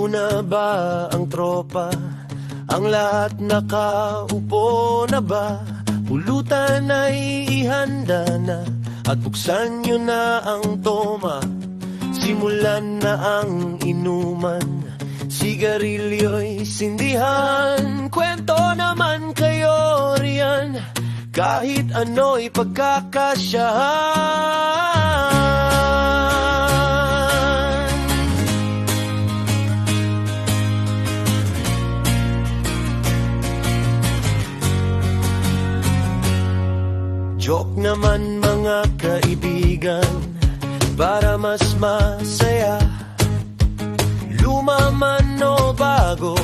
Handa na ba ang tropa? Ang lahat nakaupo na ba? Pulutan ay ihanda na at buksan nyo na ang toma. Simulan na ang inuman, sigarilyo'y sindihan. Kwento naman kayo riyan, kahit ano'y pagkakasyahan. Joke naman mga kaibigan, para mas masaya. Luma man o bago,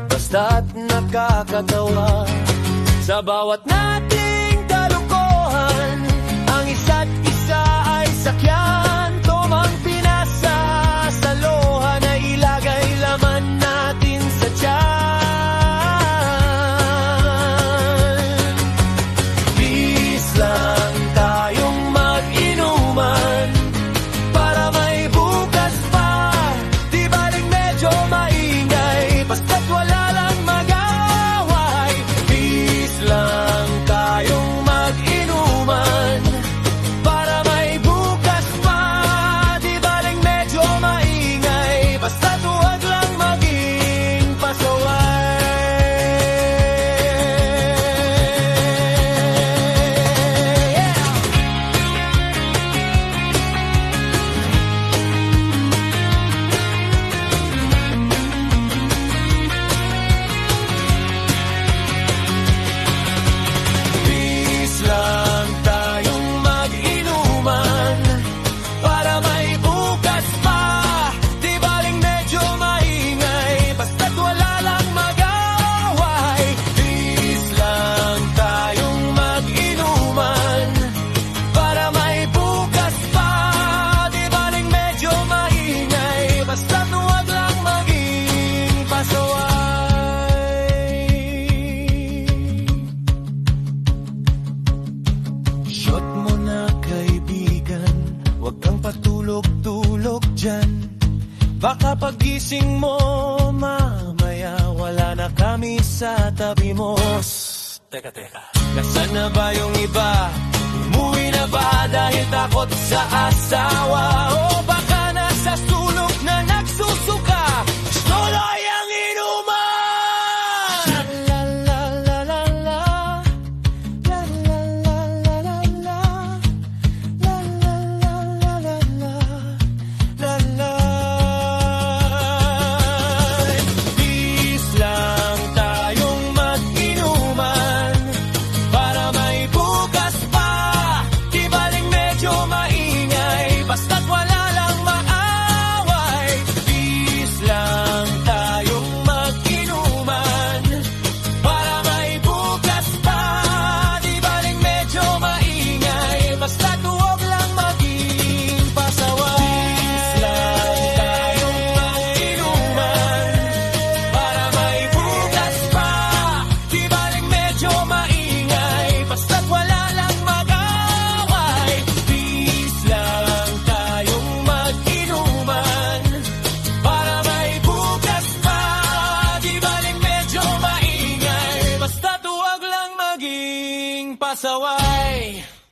basta't nakakatawa. Sa bawat nating kalokohan, ang isa't isa ay sakyan. Tomang pinasa sa loha na ilagay laman natin sa tiyan. Peace lang tayong mag-inuman para may bukas pa. Di baling medyo maingay, basta't wala lang mag-away. Peace lang tayong mag-inuman para may bukas pa. Di baling medyo maingay, basta't huwag lang maging pasaway. Peace lang tayong mag-inuman para may bukas pa. Di baling medyo maingay, basta't wala lang mag-away. Peace lang tayong mag-inuman para may bukas pa. Di baling medyo maingay, basta't huwag lang maging pasaway. Shot mo na kaibigan, huwag kang patulog-tulog dyan. Baka pagising mo mamaya, wala na kami sa tabi mo. Teka, nasaan na ba yung iba? Umuwi na ba dahil takot sa asawa? O baka nasa sulok na nagsusuka, tuloy ang inuman! La la la la la, la la la la la la, la la la la la la, la la. Peace lang tayong mag-inuman para may bukas pa. Di baling medyo maingay, basta't wala lang maaway. Peace lang tayong mag-inuman para may bukas pa. Di baling medyo maingay, basta't huwag lang maging pasaway. Peace lang tayong mag-inuman para may bukas pa. Di baling medyo maingay, basta't wala lang mag-away. Peace lang tayong mag-inuman para may bukas pa. Di baling medyo maingay, basta't huwag lang maging pasaway.